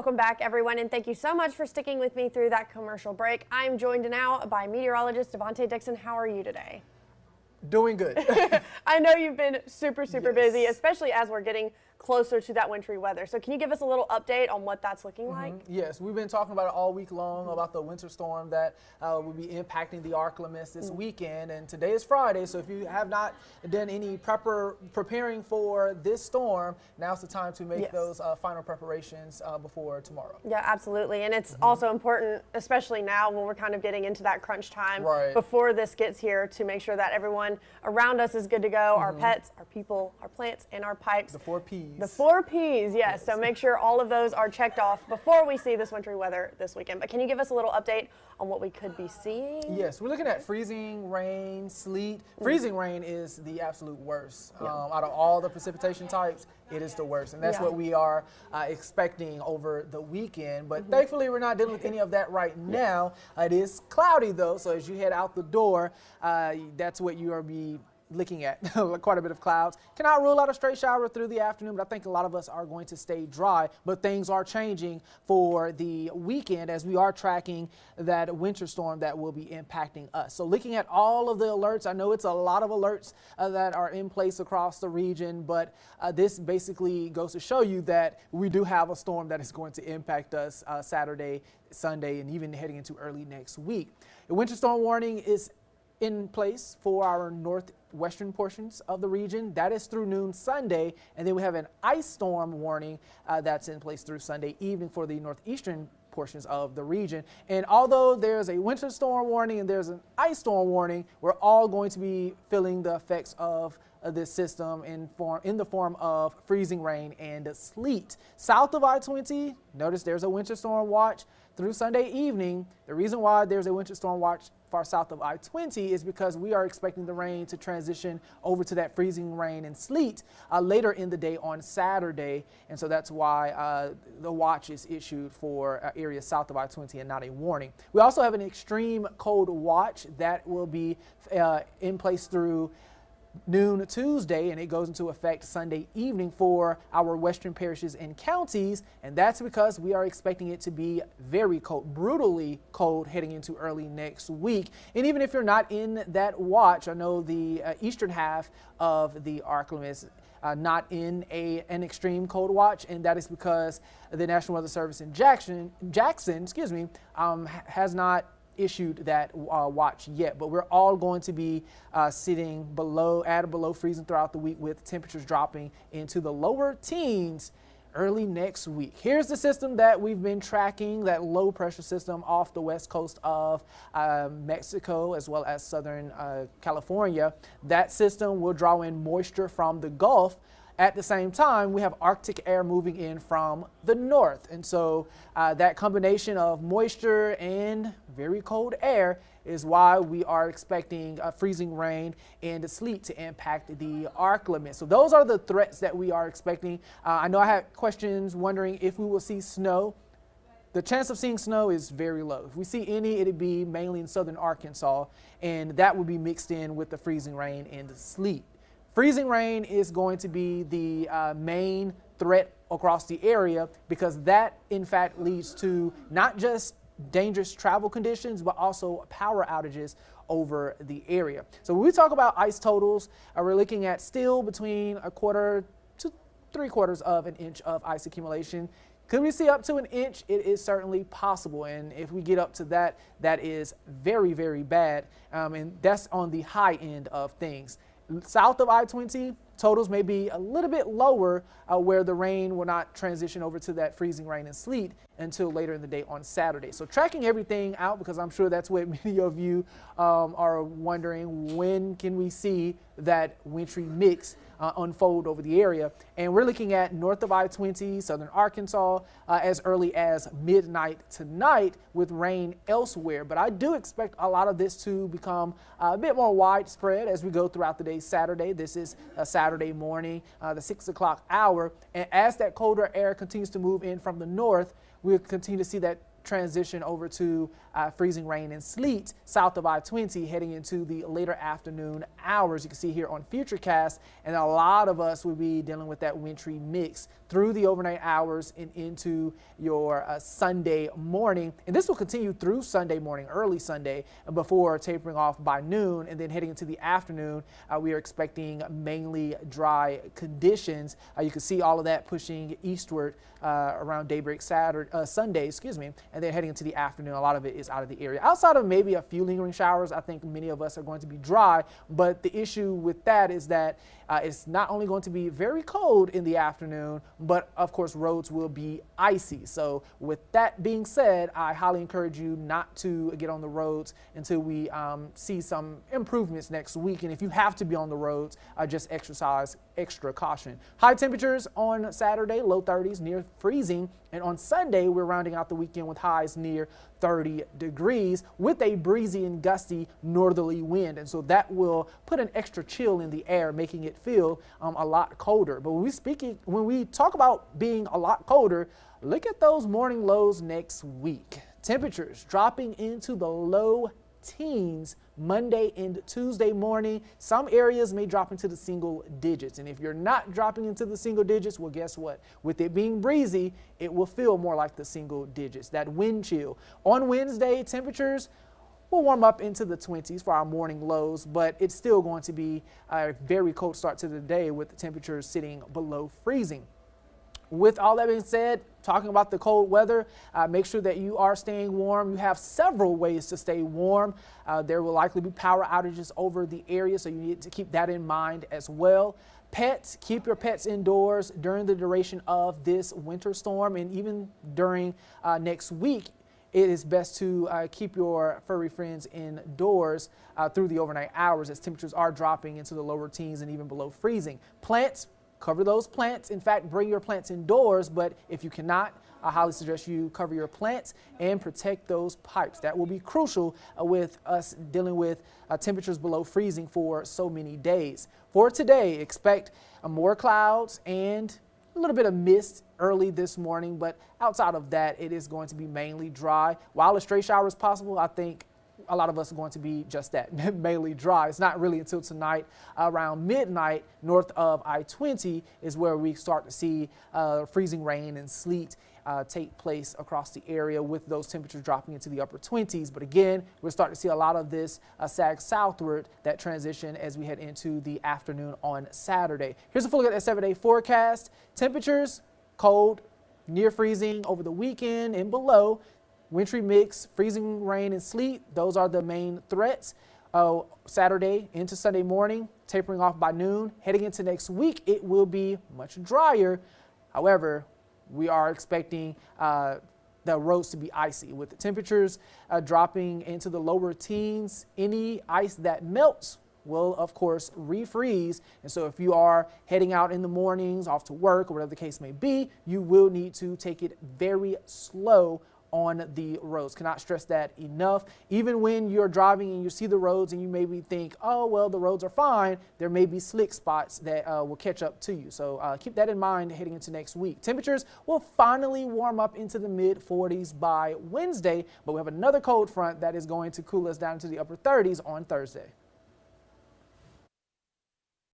Welcome back, everyone, and thank you so much for sticking with me through that commercial break. I'm joined now by meteorologist Devontae Dixon. How are you today? Doing good. I know you've been super busy, especially as we're getting closer to that wintry weather. So can you give us a little update on what that's looking like? Yes, we've been talking about it all week long about the winter storm that will be impacting the ArkLaMiss this weekend. And today is Friday, so if you have not done any preparing for this storm, now's the time to make those final preparations before tomorrow. Yeah, absolutely. And it's also important, especially now when we're kind of getting into that crunch time before this gets here, to make sure that everyone around us is good to go, our pets, our people, our plants, and our pipes. The 4 Ps. The 4 Ps, yes. So make sure all of those are checked off before we see this wintry weather this weekend. But can you give us a little update on what we could be seeing? Yes, we're looking at freezing rain, sleet. Freezing rain is the absolute worst. Out of all the precipitation types, it is the worst. And that's what we are expecting over the weekend. But thankfully, we're not dealing with any of that right now. It is cloudy, though. So as you head out the door, that's what you are looking at. Quite a bit of clouds. Cannot rule out a straight shower through the afternoon, but I think a lot of us are going to stay dry. But things are changing for the weekend as we are tracking that winter storm that will be impacting us. So looking at all of the alerts, I know it's a lot of alerts that are in place across the region, but this basically goes to show you that we do have a storm that is going to impact us Saturday, Sunday, and even heading into early next week. The winter storm warning is in place for our northwestern portions of the region. That is through noon Sunday, and then we have an ice storm warning that's in place through Sunday evening for the northeastern portions of the region. And although there's a winter storm warning and there's an ice storm warning, we're all going to be feeling the effects of this system in the form of freezing rain and sleet. South of I-20, notice there's a winter storm watch through Sunday evening. The reason why there's a winter storm watch far south of I-20 is because we are expecting the rain to transition over to that freezing rain and sleet later in the day on Saturday. And so that's why the watch is issued for areas south of I-20 and not a warning. We also have an extreme cold watch that will be in place through noon Tuesday, and it goes into effect Sunday evening for our western parishes and counties, and that's because we are expecting it to be very cold, brutally cold heading into early next week. And even if you're not in that watch, I know the eastern half of the ArkLaMiss not in an extreme cold watch, and that is because the National Weather Service in Jackson, has not issued that watch yet, but we're all going to be sitting at or below freezing throughout the week, with temperatures dropping into the lower teens early next week. Here's the system that we've been tracking, that low pressure system off the west coast of Mexico as well as southern California. That system will draw in moisture from the Gulf. At the same time, we have Arctic air moving in from the north. And so that combination of moisture and very cold air is why we are expecting freezing rain and sleet to impact the ArkLaMiss. So those are the threats that we are expecting. I know I had questions wondering if we will see snow. The chance of seeing snow is very low. If we see any, it'd be mainly in southern Arkansas, and that would be mixed in with the freezing rain and the sleet. Freezing rain is going to be the main threat across the area, because that in fact leads to not just dangerous travel conditions, but also power outages over the area. So when we talk about ice totals, we're looking at still between 1/4 to 3/4 of an inch of ice accumulation. Could we see up to an inch? It is certainly possible. And if we get up to that, that is very, very bad. And that's on the high end of things. South of I-20, totals may be a little bit lower, where the rain will not transition over to that freezing rain and sleet until later in the day on Saturday. So tracking everything out, because I'm sure that's what many of you are wondering, when can we see that wintry mix unfold over the area? And we're looking at north of I-20, southern Arkansas, as early as midnight tonight, with rain elsewhere. But I do expect a lot of this to become a bit more widespread as we go throughout the day Saturday. This is a Saturday morning, the 6 o'clock hour. And as that colder air continues to move in from the north, we'll continue to see that transition over to freezing rain and sleet south of I-20 heading into the later afternoon hours. You can see here on Futurecast, and a lot of us will be dealing with that wintry mix through the overnight hours and into your Sunday morning. And this will continue through Sunday morning, early Sunday, before tapering off by noon. And then heading into the afternoon, we are expecting mainly dry conditions. You can see all of that pushing eastward around daybreak Sunday, and then heading into the afternoon, a lot of it is out of the area. Outside of maybe a few lingering showers, I think many of us are going to be dry, but the issue with that is that it's not only going to be very cold in the afternoon, but of course roads will be icy. So with that being said, I highly encourage you not to get on the roads until we see some improvements next week. And if you have to be on the roads, just exercise extra caution. High temperatures on Saturday, low 30s, near freezing. And on Sunday, we're rounding out the weekend with highs near 30 degrees with a breezy and gusty northerly wind. And so that will put an extra chill in the air, making it feel a lot colder. But when we talk about being a lot colder, look at those morning lows next week. Temperatures dropping into the low teens Monday and Tuesday morning. Some areas may drop into the single digits. And if you're not dropping into the single digits, well, guess what? With it being breezy, it will feel more like the single digits, that wind chill. On Wednesday, temperatures will warm up into the 20s for our morning lows, but it's still going to be a very cold start to the day with the temperatures sitting below freezing. With all that being said, talking about the cold weather, make sure that you are staying warm. You have several ways to stay warm. There will likely be power outages over the area, so you need to keep that in mind as well. Pets, keep your pets indoors during the duration of this winter storm, and even during next week. It is best to keep your furry friends indoors through the overnight hours as temperatures are dropping into the lower teens and even below freezing. Plants, cover those plants. In fact, bring your plants indoors, but if you cannot, I highly suggest you cover your plants and protect those pipes. That will be crucial with us dealing with temperatures below freezing for so many days. For today, expect more clouds and a little bit of mist early this morning, but outside of that, it is going to be mainly dry. While a stray shower is possible, I think a lot of us are going to be just that, mainly dry. It's not really until tonight around midnight north of I-20 is where we start to see freezing rain and sleet take place across the area, with those temperatures dropping into the upper 20s. But again, we're starting to see a lot of this sag southward, that transition, as we head into the afternoon on Saturday. Here's a full look at that 7-day forecast. Temperatures cold, near freezing over the weekend and below. Wintry mix, freezing rain and sleet, those are the main threats. Saturday into Sunday morning, tapering off by noon. Heading into next week, it will be much drier. However, we are expecting the roads to be icy, with the temperatures dropping into the lower teens. Any ice that melts will, of course, refreeze. And so if you are heading out in the mornings, off to work, or whatever the case may be, you will need to take it very slow on the roads. Cannot stress that enough. Even when you're driving and you see the roads and you maybe think, oh, well, the roads are fine, there may be slick spots that will catch up to you. So keep that in mind heading into next week. Temperatures will finally warm up into the mid 40s by Wednesday, but we have another cold front that is going to cool us down to the upper 30s on Thursday.